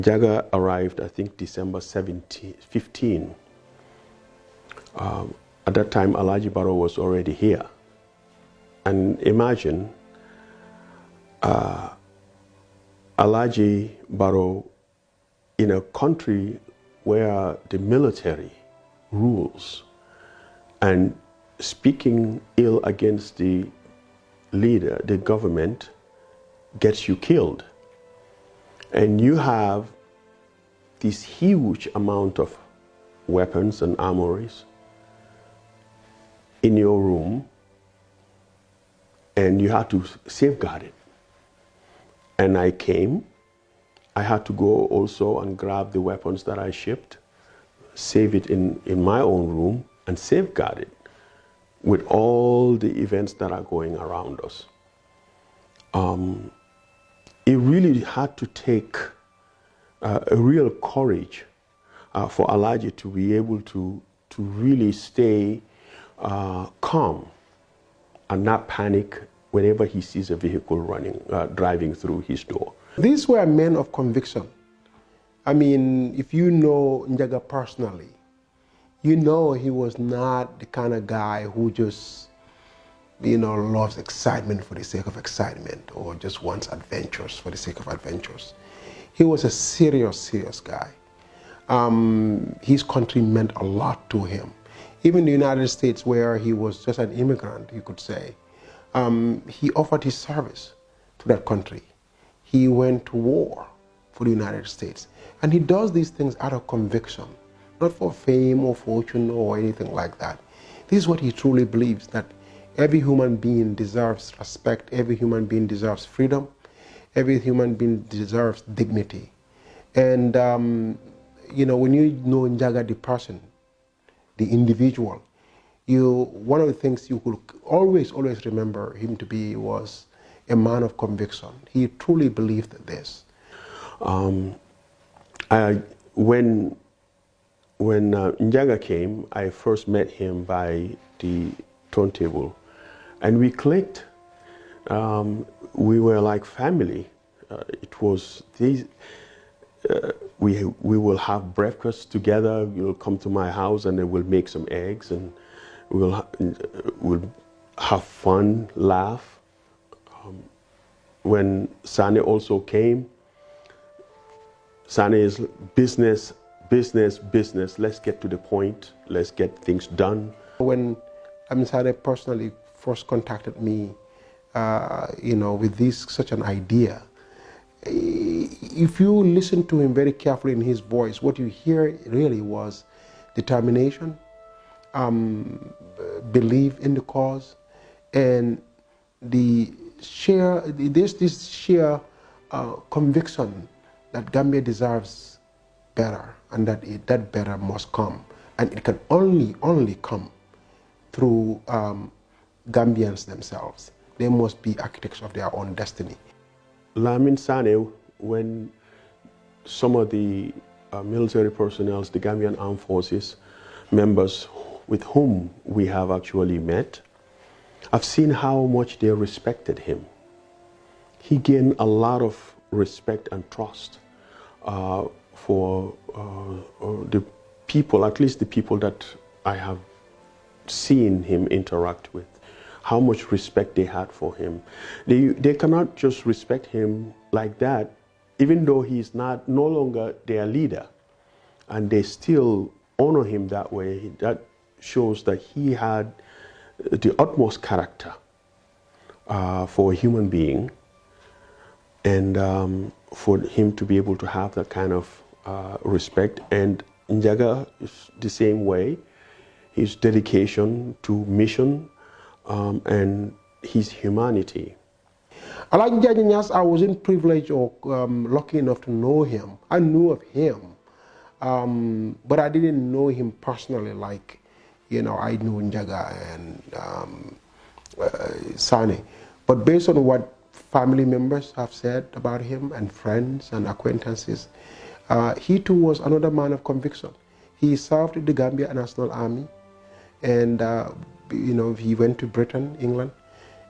Jaga arrived, I think, December 15. At that time, Alhaji Barrow was already here. And imagine Alhaji Barrow in a country where the military rules and speaking ill against the leader, the government, gets you killed. And you have this huge amount of weapons and armories in your room, and you had to safeguard it. And I came. I had to go also and grab the weapons that I shipped, save it in my own room, and safeguard it with all the events that are going around us. It really had to take a real courage for Alhaji to be able to really stay calm and not panic whenever he sees a vehicle driving through his door. These were men of conviction. I mean, if you know Njaga personally, you know he was not the kind of guy who just, loves excitement for the sake of excitement or just wants adventures for the sake of adventures. He was a serious guy. His country meant a lot to him. Even the United States, where he was just an immigrant, you could say, he offered his service to that country. He went to war for the United States. And he does these things out of conviction, not for fame or fortune or anything like that. This is what he truly believes, that every human being deserves respect, every human being deserves freedom, every human being deserves dignity. And, when you know Njaga the person, the individual, one of the things you could always remember him to be was a man of conviction. He truly believed this. When Njaga came, I first met him by the turntable, and we clicked. We were like family. It was these. We will have breakfast together. You'll come to my house, and then we'll make some eggs, and we'll have fun, laugh. When Sane also came, Sane is business. Let's get to the point. Let's get things done. When Sane personally first contacted me, with such an idea, if you listen to him very carefully in his voice, what you hear really was determination, belief in the cause, and there's this sheer conviction that Gambia deserves better, and that better must come, and it can only come through Gambians themselves. They must be architects of their own destiny. Lamin Sane, when some of the military personnel, the Gambian Armed Forces members with whom we have actually met, I've seen how much they respected him. He gained a lot of respect and trust for the people, at least the people that I have seen him interact with, how much respect they had for him. They cannot just respect him like that, even though he's no longer their leader, and they still honor him that way. That shows that he had the utmost character for a human being, and for him to be able to have that kind of respect. And Njaga is the same way. His dedication to mission and his humanity. Alhaji Jaja Niasse, I wasn't privileged or lucky enough to know him. I knew of him, but I didn't know him personally like, I knew Njaga and Sane. But based on what family members have said about him and friends and acquaintances, he too was another man of conviction. He served in the Gambia National Army, and he went to Britain, England,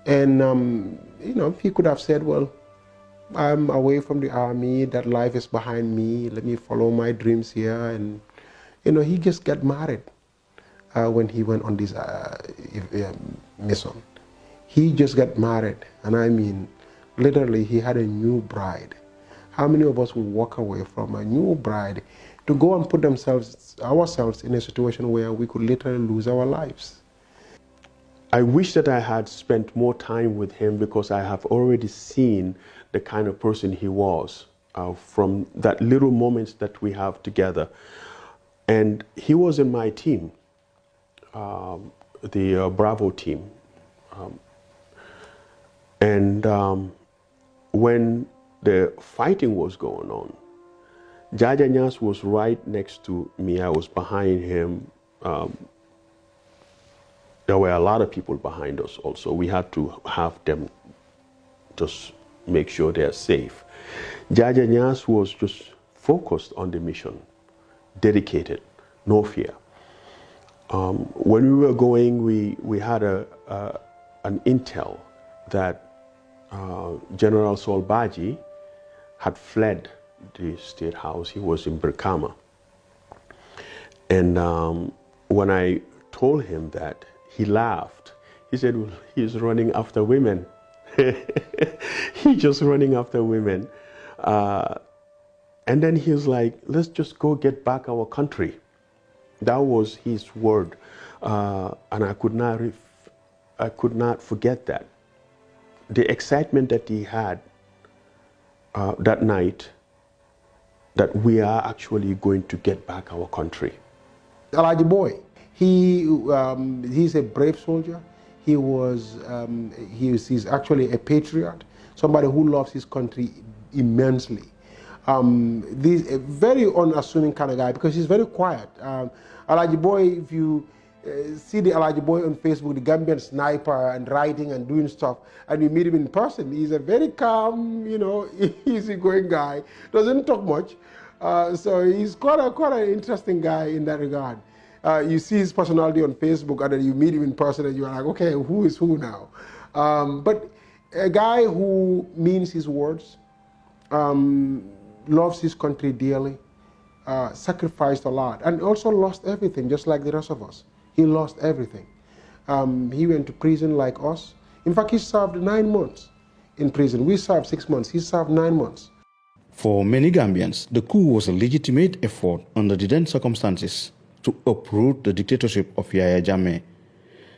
and he could have said, well, I'm away from the army, that life is behind me, let me follow my dreams here. And, you know, he just got married when he went on this mission. He just got married, and I mean, literally, he had a new bride. How many of us will walk away from a new bride to go and put ourselves in a situation where we could literally lose our lives? I wish that I had spent more time with him, because I have already seen the kind of person he was from that little moments that we have together. And he was in my team, the Bravo team. When the fighting was going on, Jaja Nyas was right next to me. I was behind him. There were a lot of people behind us also. We had to have them just make sure they're safe. Jaja Nyas was just focused on the mission, dedicated, no fear. When we were going, we had an intel that General Sol Baji had fled the State House. He was in Brikama. And when I told him that, he laughed. He said, well, he's running after women. He's just running after women. And then he was like, let's just go get back our country. That was his word. And I could not forget that. The excitement that he had that night, that we are actually going to get back our country. Alaji Boy, he's a brave soldier. He's actually a patriot, somebody who loves his country immensely. This a very unassuming kind of guy, because he's very quiet. Alaji Boy, if you see the Alaji Boy on Facebook, the Gambian sniper, and writing and doing stuff, and you meet him in person, he's a very calm, you know, easygoing guy. Doesn't talk much, so he's quite an interesting guy in that regard. You see his personality on Facebook, and then you meet him in person, and you're like, okay, who is who now? But a guy who means his words, loves his country dearly, sacrificed a lot, and also lost everything, just like the rest of us. He lost everything. He went to prison like us. In fact, he served 9 months in prison. We served 6 months. He served 9 months. For many Gambians, the coup was a legitimate effort under the then circumstances to uproot the dictatorship of Yahya Jammeh.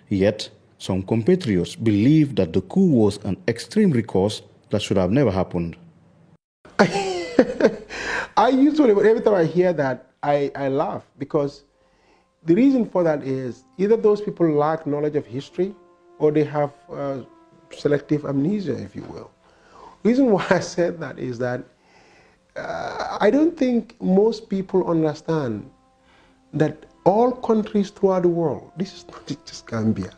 Yet, some compatriots believe that the coup was an extreme recourse that should have never happened. I usually, every time I hear that, I laugh, because the reason for that is either those people lack knowledge of history, or they have selective amnesia, if you will. The reason why I said that is that I don't think most people understand that all countries throughout the world, this is not just Gambia,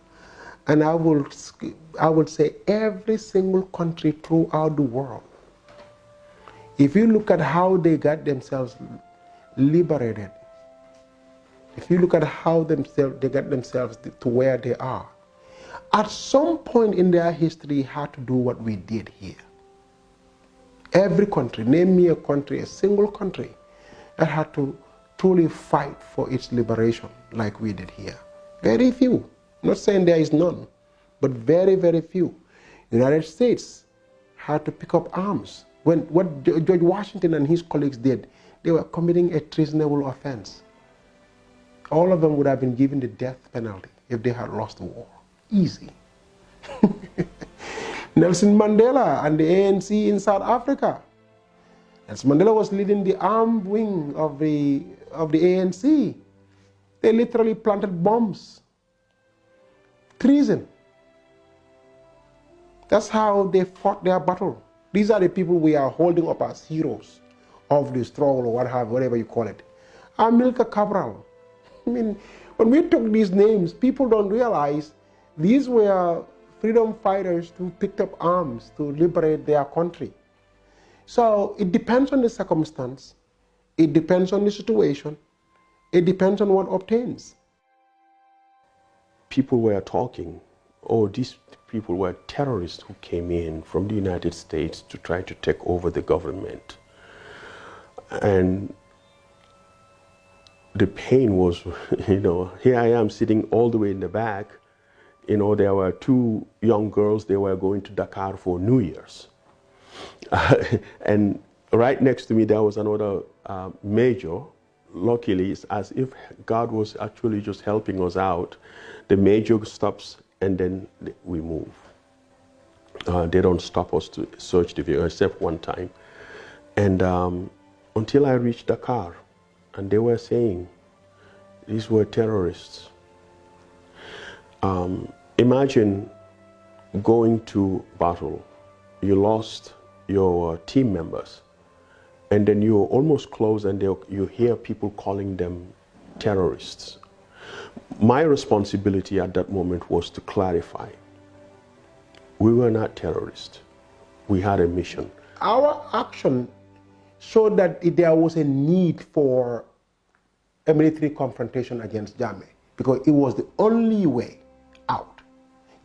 and I would say every single country throughout the world, if you look at how they got themselves liberated, if you look at how they got themselves to where they are, at some point in their history had to do what we did here. Every country, name me a country, a single country, that had to truly fight for its liberation like we did here. Very few. I'm not saying there is none, but very, very few. The United States had to pick up arms. What George Washington and his colleagues did, they were committing a treasonable offense. All of them would have been given the death penalty if they had lost the war. Easy. Nelson Mandela and the ANC in South Africa. Nelson Mandela was leading the armed wing of the ANC. They literally planted bombs. Treason. That's how they fought their battle. These are the people we are holding up as heroes of the struggle, or whatever you call it. Amilcar Cabral. I mean, when we took these names, people don't realize these were freedom fighters who picked up arms to liberate their country. So it depends on the circumstance, it depends on the situation, it depends on what obtains. People were talking, oh, these people were terrorists who came in from the United States to try to take over the government. And the pain was, here I am sitting all the way in the back. There were two young girls, they were going to Dakar for New Year's. And right next to me, there was another major. Luckily, it's as if God was actually just helping us out. The major stops and then we move. They don't stop us to search the vehicle, except one time. And until I reached Dakar, and they were saying these were terrorists. Imagine going to battle, you lost your team members, and then you're almost close and you hear people calling them terrorists. My responsibility at that moment was to clarify. We were not terrorists. We had a mission. Our action showed that there was a need for a military confrontation against Jammeh, because it was the only way out.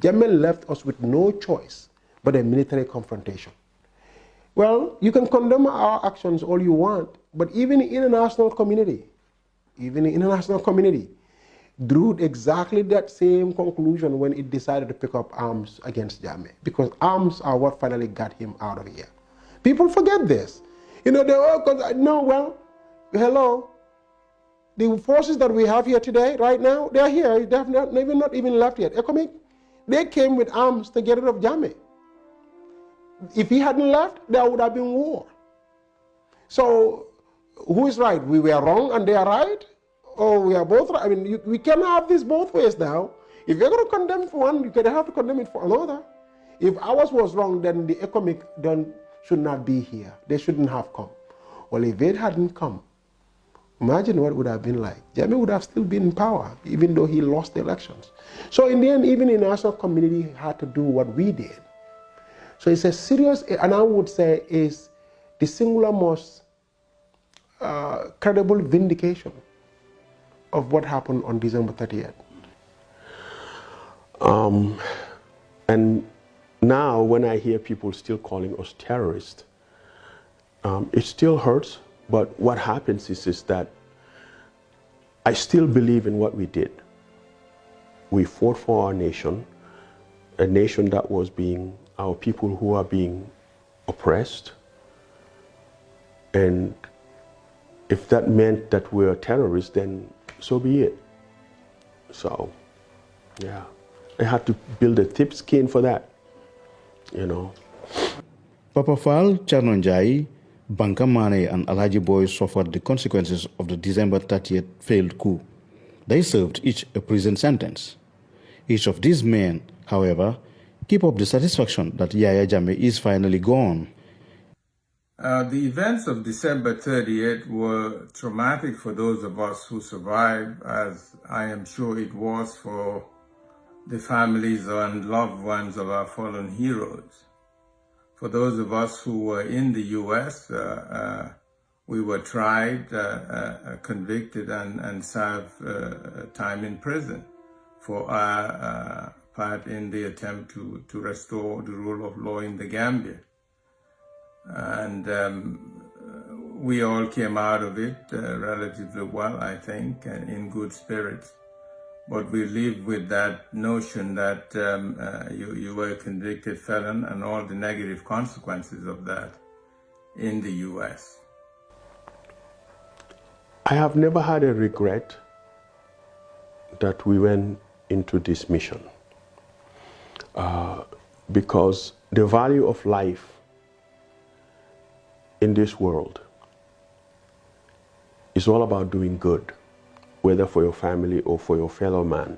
Jammeh left us with no choice but a military confrontation. Well, you can condemn our actions all you want, but even the international community, drew exactly that same conclusion when it decided to pick up arms against Jammeh, because arms are what finally got him out of here. People forget this. Hello, the forces that we have here today, right now, they are here. They have not even left yet. They came with arms to get rid of Jammeh. If he hadn't left, there would have been war. So, who is right? We were wrong and they are right? Or we are both right? I mean, we cannot have this both ways now. If you're going to condemn for one, you have to condemn it for another. If ours was wrong, then the economic should not be here. They shouldn't have come. Well, if it hadn't come, imagine what it would have been like. Jammeh would have still been in power, even though he lost the elections. So in the end, even the international community had to do what we did. So it's a serious, and I would say is the singular most credible vindication of what happened on December 30th. And now when I hear people still calling us terrorists, it still hurts, but what happens is that I still believe in what we did. We fought for our nation, a nation that was our people who are being oppressed. And if that meant that we're terrorists, then so be it. So, yeah, I had to build a thick skin for that, Papa FAAL, CHERNO NJIE BANKA MANNEH and Alhaji Boy suffered the consequences of the December 30th failed coup. They served each a prison sentence. Each of these men, however, keep up the satisfaction that Yahya Jammeh is finally gone. The events of December 30th were traumatic for those of us who survived, as I am sure it was for the families and loved ones of our fallen heroes. For those of us who were in the U.S., we were tried, convicted, and served time in prison for our part in the attempt to restore the rule of law in the Gambia. And we all came out of it relatively well, I think, and in good spirits. But we live with that notion that you were a convicted felon and all the negative consequences of that in the U.S. I have never had a regret that we went into this mission, because the value of life in this world is all about doing good, whether for your family or for your fellow man,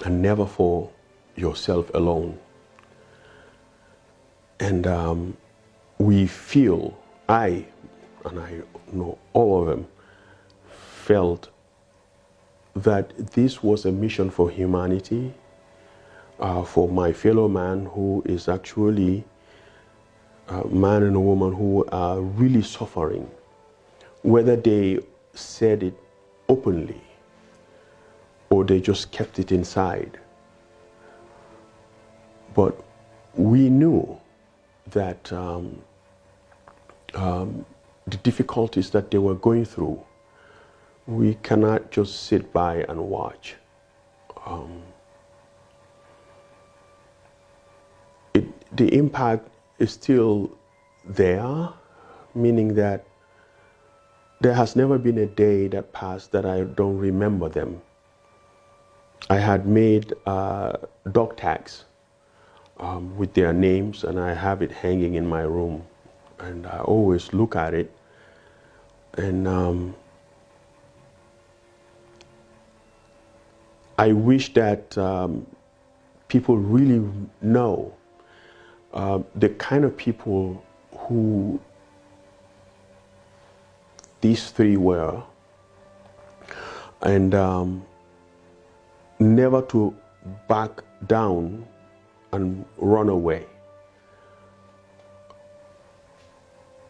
and never for yourself alone. And we feel, and I know all of them, felt that this was a mission for humanity, for my fellow man who is actually a man and a woman who are really suffering, whether they said it openly or they just kept it inside. But we knew that the difficulties that they were going through, we cannot just sit by and watch. The impact is still there, meaning that there has never been a day that passed that I don't remember them. I had made dog tags with their names, and I have it hanging in my room, and I always look at it, and I wish that people really know the kind of people who these three were, and never to back down and run away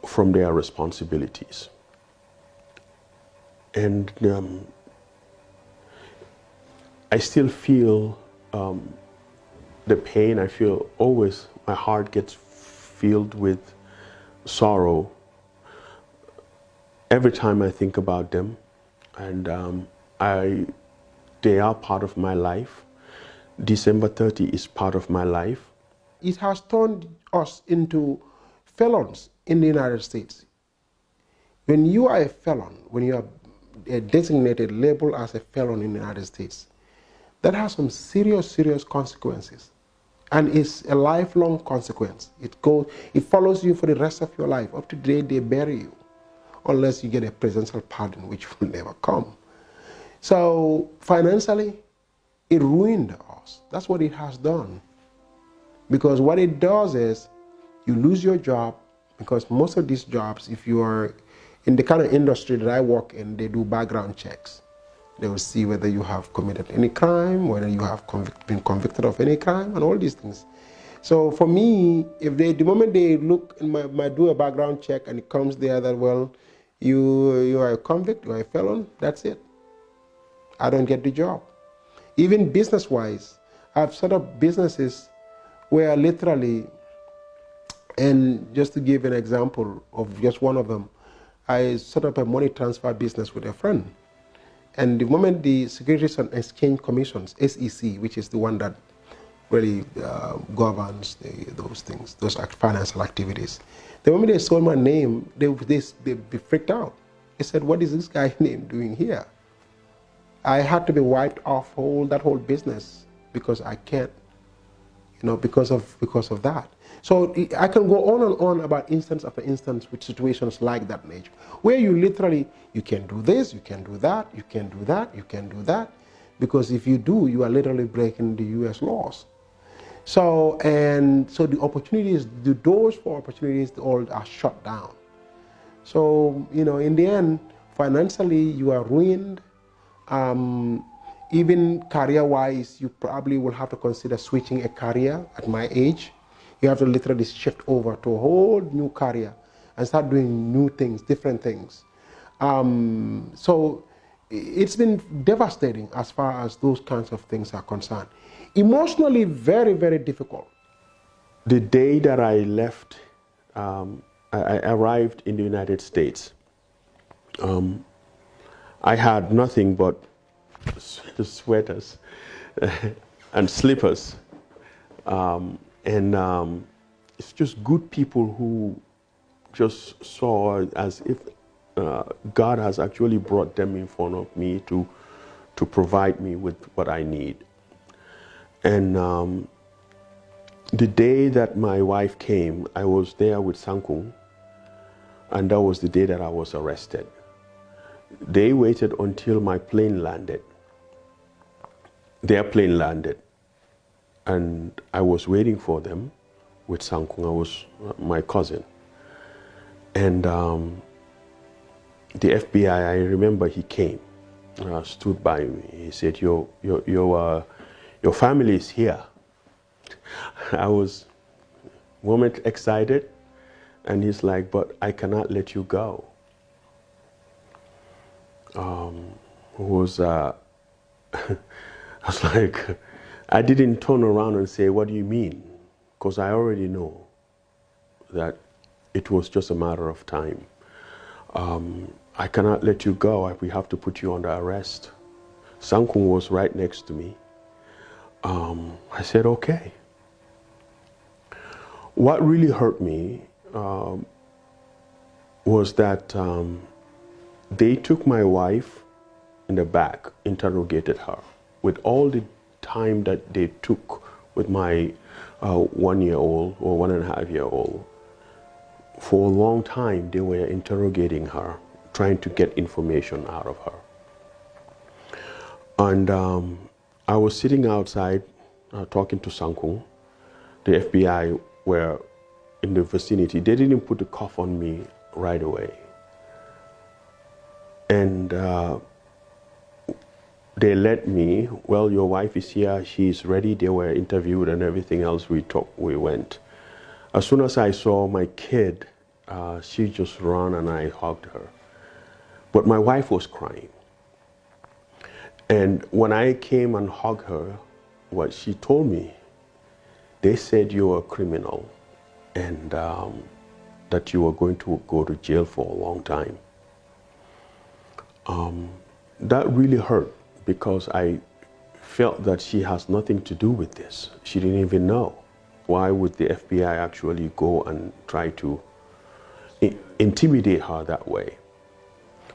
from their responsibilities. And I still feel the pain. I feel always my heart gets filled with sorrow every time I think about them, and they are part of my life. December 30 is part of my life. It has turned us into felons in the United States. When you are a felon, when you are designated, labeled as a felon in the United States, that has some serious, serious consequences. And it's a lifelong consequence. It follows you for the rest of your life. Up to the day they bury you, unless you get a presidential pardon, which will never come. So financially, it ruined us. That's what it has done. Because what it does is, you lose your job, because most of these jobs, if you are in the kind of industry that I work in, they do background checks. They will see whether you have committed any crime, whether you have been convicted of any crime, and all these things. So for me, if the moment they look and do a background check and it comes there that, well, you are a convict, you are a felon, that's it. I don't get the job. Even business-wise, I've set up businesses where literally, and just to give an example of just one of them, I set up a money transfer business with a friend. And the moment the Securities and Exchange Commissions, SEC, which is the one that really governs those things, those financial activities, the moment they saw my name, they freaked out. They said, "What is this guy's name doing here?" I had to be wiped off that whole business because I can't, because of that. So I can go on and on about instance after instance with situations like that nature, where you literally, you can do this, you can do that, you can do that, you can do that, because if you do, you are literally breaking the U.S. laws. So the opportunities, the doors for opportunities, all are shut down. So in the end, financially, you are ruined. Even career-wise, you probably will have to consider switching a career at my age. You have to literally shift over to a whole new career and start doing new things, different things. So it's been devastating as far as those kinds of things are concerned. Emotionally, very, very difficult. The day that I left, I arrived in the United States. I had nothing but sweaters and slippers. It's just good people who just saw as if God has actually brought them in front of me to provide me with what I need. And the day that my wife came, I was there with Sankung, and that was the day that I was arrested. They waited until my plane landed. Their plane landed. And I was waiting for them with Sankung. I was my cousin. And the FBI, I remember he came, stood by me. He said, your family is here. I was a moment excited, and he's like, but I cannot let you go. I was like, I didn't turn around and say, what do you mean? because I already know that it was just a matter of time. I cannot let you go. We have to put you under arrest. Sankung was right next to me. I said, okay. What really hurt me was that they took my wife in the back, interrogated her. With all the time that they took with my 1-year-old or 1.5-year-old, for a long time they were interrogating her, trying to get information out of her. And I was sitting outside talking to Sankung. The FBI were in the vicinity. They didn't put the cuff on me right away. And they let me, well, your wife is here, she's ready. They were interviewed and everything else. We went. As soon as I saw my kid, she just ran and I hugged her. But my wife was crying. And when I came and hugged her, what she told me, they said you were a criminal and that you were going to go to jail for a long time. That really hurt because I felt that she has nothing to do with this. She didn't even know. Why would the FBI actually go and try to intimidate her that way?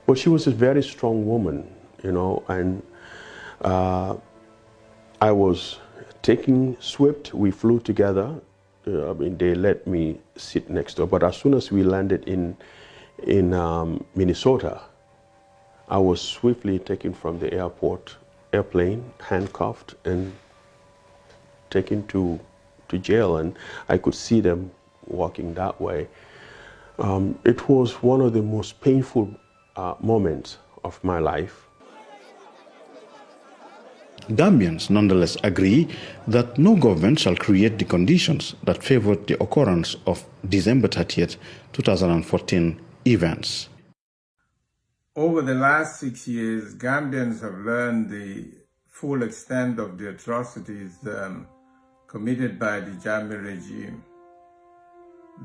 But she was a very strong woman, you know, and I was taking Swift. We flew together. I mean, they let me sit next to her. But as soon as we landed in Minnesota, I was swiftly taken from the airplane, handcuffed, and taken to jail. And I could see them walking that way. It was one of the most painful moments of my life. Gambians nonetheless agree that no government shall create the conditions that favored the occurrence of December 30th, 2014 events. Over the last 6 years, Gambians have learned the full extent of the atrocities committed by the Jammeh regime.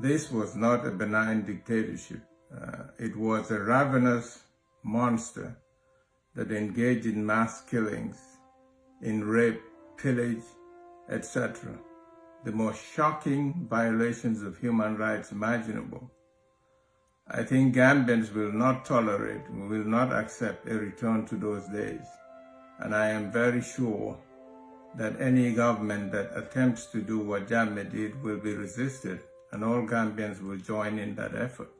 This was not a benign dictatorship. It was a ravenous monster that engaged in mass killings, in rape, pillage, etc. The most shocking violations of human rights imaginable. I think Gambians will not tolerate, will not accept a return to those days. And I am very sure that any government that attempts to do what Jammeh did will be resisted, and all Gambians will join in that effort.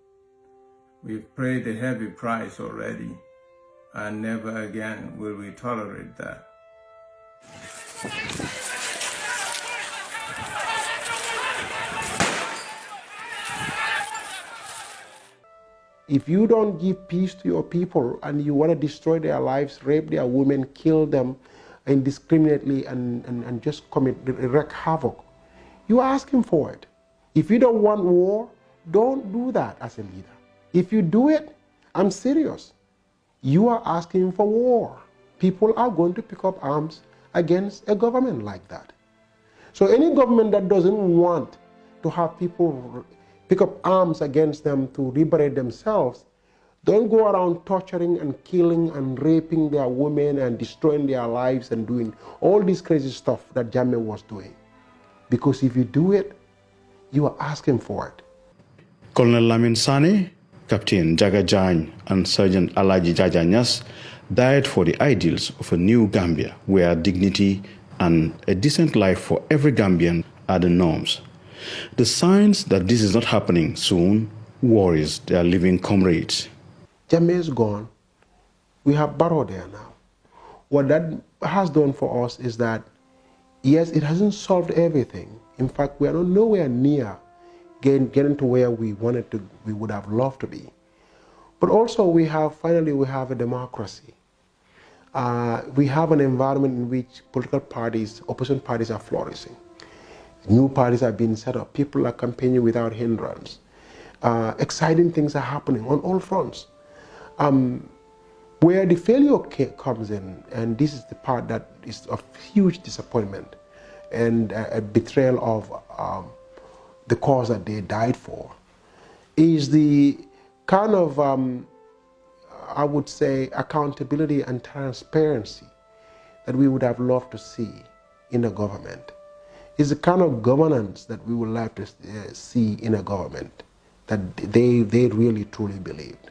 We've paid a heavy price already, and never again will we tolerate that. If you don't give peace to your people and you want to destroy their lives, rape their women, kill them indiscriminately and just wreak havoc, you're asking for it. If you don't want war, don't do that as a leader. If you do it, I'm serious. You are asking for war. People are going to pick up arms against a government like that. So any government that doesn't want to have people pick up arms against them to liberate themselves, don't go around torturing and killing and raping their women and destroying their lives and doing all this crazy stuff that Jammeh was doing. Because if you do it, you are asking for it. Colonel Lamin Sane, Captain Jaga Jany, and Sergeant Alaji Jaja Nyas died for the ideals of a new Gambia where dignity and a decent life for every Gambian are the norms. The signs that this is not happening soon worries their living comrades. Jammeh is gone. We have Barrow there now. What that has done for us is that, yes, it hasn't solved everything. In fact, we are nowhere near getting to where we would have loved to be. But also finally we have a democracy. We have an environment in which political parties, opposition parties are flourishing. New parties are being set up. People are campaigning without hindrance. Exciting things are happening on all fronts. Where the failure comes in, and this is the part that is of huge disappointment, and a betrayal of the cause that they died for, is the kind of, I would say, accountability and transparency that we would have loved to see in a government. Is the kind of governance that we would like to see in a government that they really truly believed.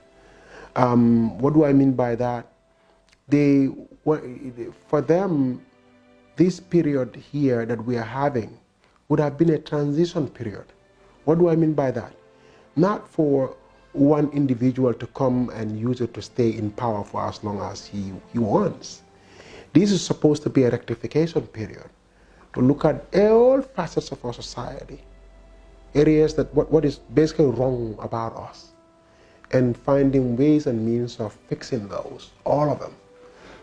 What do I mean by that? For them, this period here that we are having would have been a transition period. What do I mean by that? Not for one individual to come and use it to stay in power for as long as he wants. This is supposed to be a rectification period, to look at all facets of our society, areas that what is basically wrong about us, and finding ways and means of fixing those, all of them,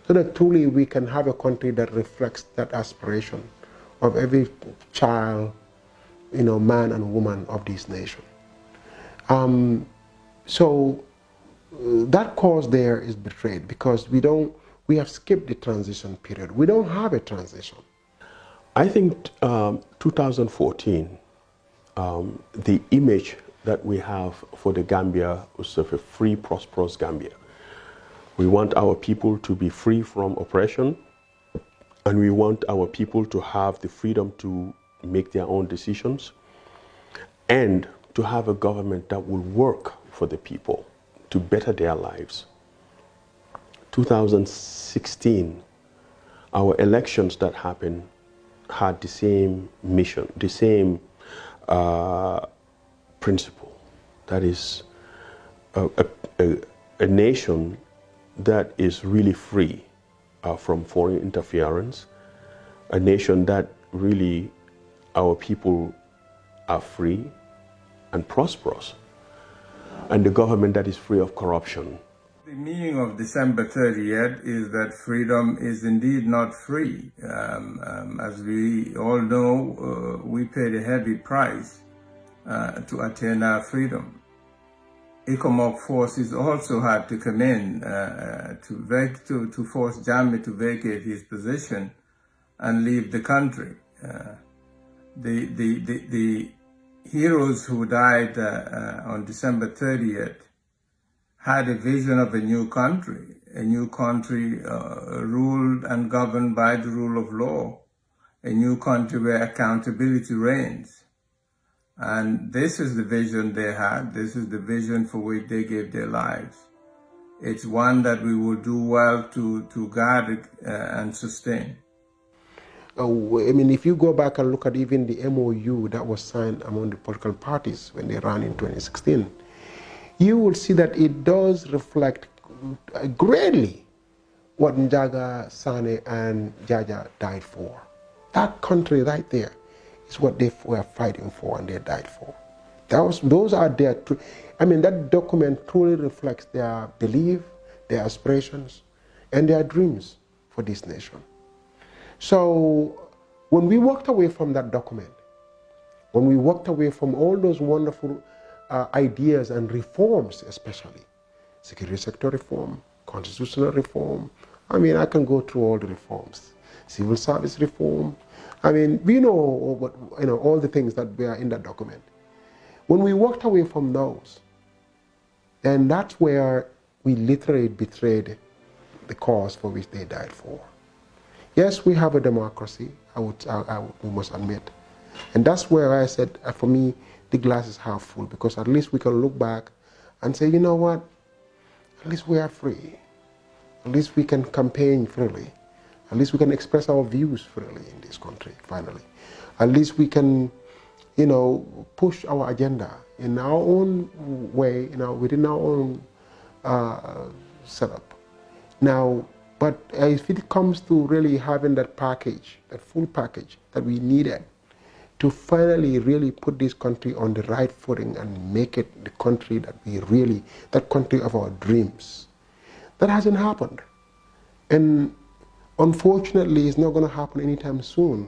so that truly we can have a country that reflects that aspiration of every child, man and woman of this nation. So that cause there is betrayed because we have skipped the transition period. We don't have a transition. I think 2014, the image that we have for the Gambia was of a free, prosperous Gambia. We want our people to be free from oppression, and we want our people to have the freedom to make their own decisions, and to have a government that will work for the people to better their lives. 2016, our elections that happened had the same mission, the same principle. That is a nation that is really free from foreign interference, a nation that really our people are free and prosperous, and the government that is free of corruption. The meaning of December 30th is that freedom is indeed not free. As we all know, we paid a heavy price to attain our freedom. ECOMOG forces also had to come in to force Jammeh to vacate his position and leave the country. The heroes who died on December 30th had a vision of a new country ruled and governed by the rule of law, a new country where accountability reigns. And this is the vision they had. This is the vision for which they gave their lives. It's one that we will do well to guard and sustain. I mean, if you go back and look at even the MOU that was signed among the political parties when they ran in 2016, you will see that it does reflect greatly what Njaga, Sane, and Jaja died for. That country right there is what they were fighting for and they died for. Those are their, I mean, that document truly reflects their belief, their aspirations, and their dreams for this nation. So when we walked away from that document, when we walked away from all those wonderful ideas and reforms, especially security sector reform, constitutional reform, I mean, I can go through all the reforms, civil service reform. I mean, we know all the things that were in that document. When we walked away from those, then that's where we literally betrayed the cause for which they died for. Yes, we have a democracy, we must admit. And that's where I said, for me, the glass is half full, because at least we can look back and say, you know what, at least we are free. At least we can campaign freely. At least we can express our views freely in this country, finally. At least we can, push our agenda in our own way, within our own setup. Now, but if it comes to really having that package, that full package that we needed to finally really put this country on the right footing and make it the country that that country of our dreams, that hasn't happened. And unfortunately, it's not going to happen anytime soon.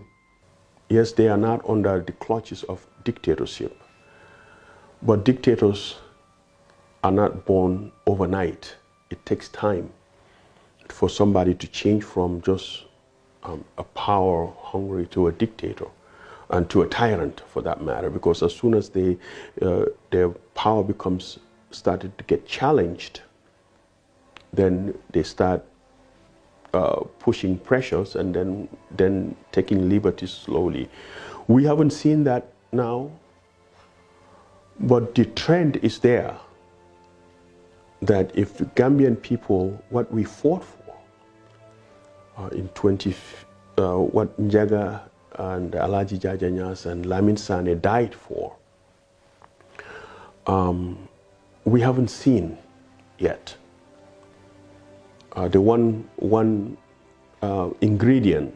Yes, they are not under the clutches of dictatorship, but dictators are not born overnight. It takes time for somebody to change from just a power hungry to a dictator and to a tyrant for that matter, because as soon as their power started to get challenged, then they start pushing pressures and then taking liberties slowly. We haven't seen that now, but the trend is there that if the Gambian people, what we fought for in what Njaga and Alaji Jajanyas and Lamin Sane died for, we haven't seen yet. The one ingredient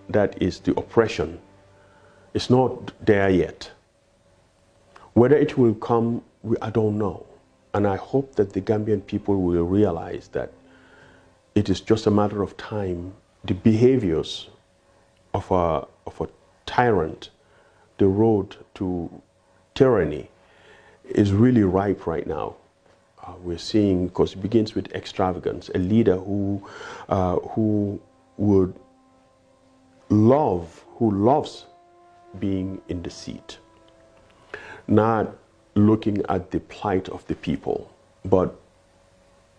that is the oppression is not there yet. Whether it will come, I don't know. And I hope that the Gambian people will realize that it is just a matter of time. The behaviors of a tyrant, the road to tyranny, is really ripe right now. We're seeing, because it begins with extravagance, a leader who loves being in the seat, not looking at the plight of the people, but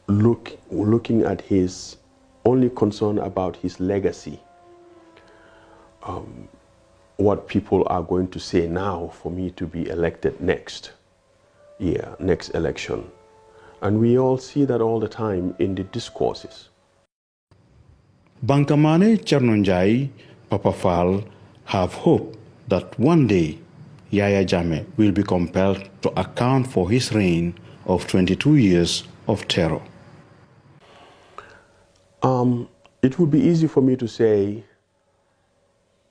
looking at his only concern about his legacy. What people are going to say now for me to be elected next year, next election. And we all see that all the time in the discourses. Banka Manneh, CHERNO NJIE, Papa FAAL have hope that one day Yaya Jammeh will be compelled to account for his reign of 22 years of terror. It would be easy for me to say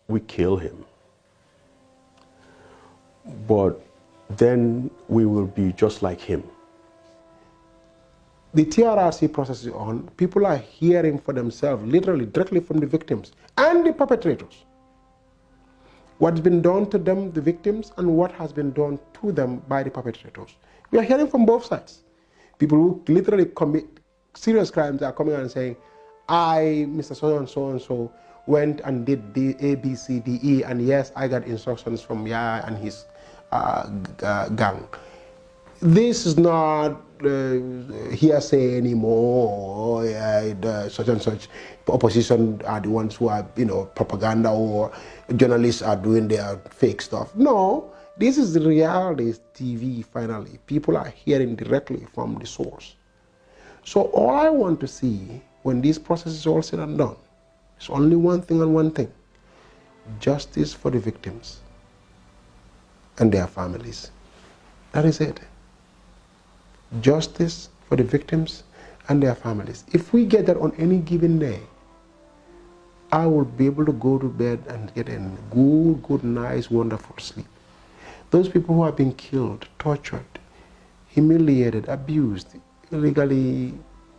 we kill him, but then we will be just like him. The TRRC process is on. People are hearing for themselves, literally, directly from the victims and the perpetrators, what's been done to them, the victims, and what has been done to them by the perpetrators. We are hearing from both sides. People who literally commit serious crimes are coming out and saying, I, Mr. So and so, went and did the A, B, C, D, E, and yes, I got instructions from Yaya and his gang. This is not hearsay anymore. Such and such opposition are the ones who are, propaganda, or journalists are doing their fake stuff. No, this is the reality TV. Finally, people are hearing directly from the source. So all I want to see when this process is all said and done is only one thing and one thing: justice for the victims and their families. That is it. Justice for the victims and their families. If we get that on any given day, I will be able to go to bed and get a good, nice, wonderful sleep. Those people who have been killed, tortured, humiliated, abused, illegally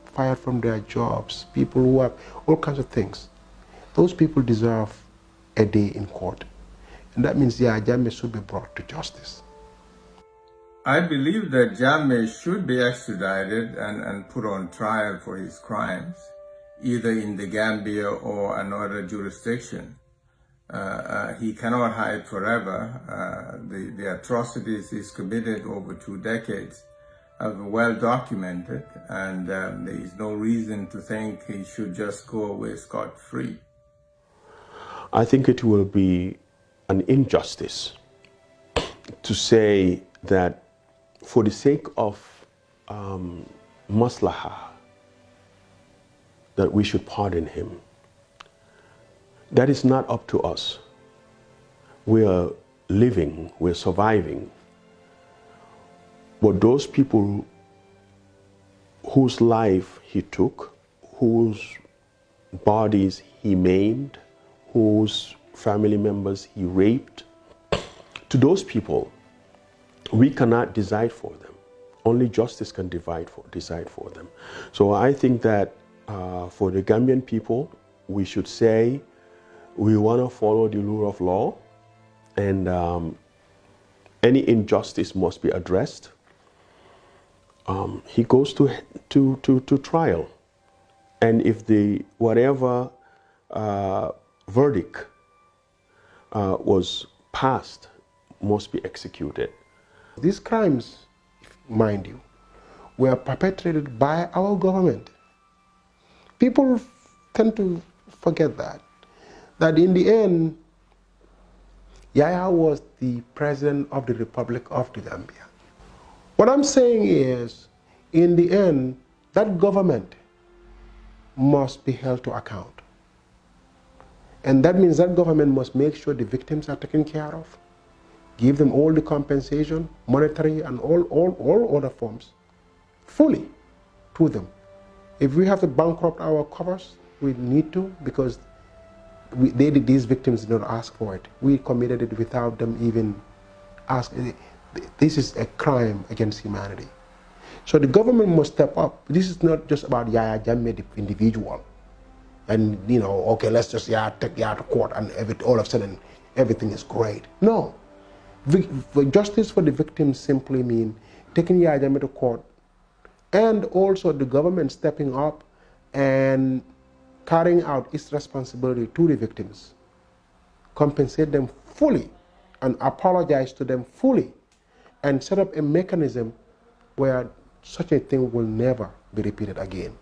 fired from their jobs, people who have all kinds of things, those people deserve a day in court. And that means Yaya Jammeh should be brought to justice. I believe that Jammeh should be extradited and put on trial for his crimes, either in the Gambia or another jurisdiction. He cannot hide forever. The atrocities he's committed over 2 decades are well documented, and there is no reason to think he should just go away scot-free. I think it will be an injustice to say that for the sake of maslaha, that we should pardon him. That is not up to us. We are living, we're surviving. But those people whose life he took, whose bodies he maimed, whose family members he raped, to those people, we cannot decide for them. Only justice can decide for them. So I think that for the Gambian people, we should say we want to follow the rule of law, and any injustice must be addressed. He goes to trial, and if whatever verdict was passed must be executed. These crimes, mind you, were perpetrated by our government. People tend to forget that in the end, Yahya was the president of the Republic of the Gambia. What I'm saying is, in the end, that government must be held to account. And that means that government must make sure the victims are taken care of, give them all the compensation, monetary and all other forms, fully to them. If we have to bankrupt our covers, we need to, because these victims did not ask for it. We committed it without them even asking. This is a crime against humanity. So the government must step up. This is not just about Yahya Jammeh, the individual. And, you know, okay, let's just take Yahya to court and all of a sudden everything is great. No. Justice for the victims simply means taking Yahya Jammeh to court, and also the government stepping up and carrying out its responsibility to the victims, compensate them fully and apologize to them fully, and set up a mechanism where such a thing will never be repeated again.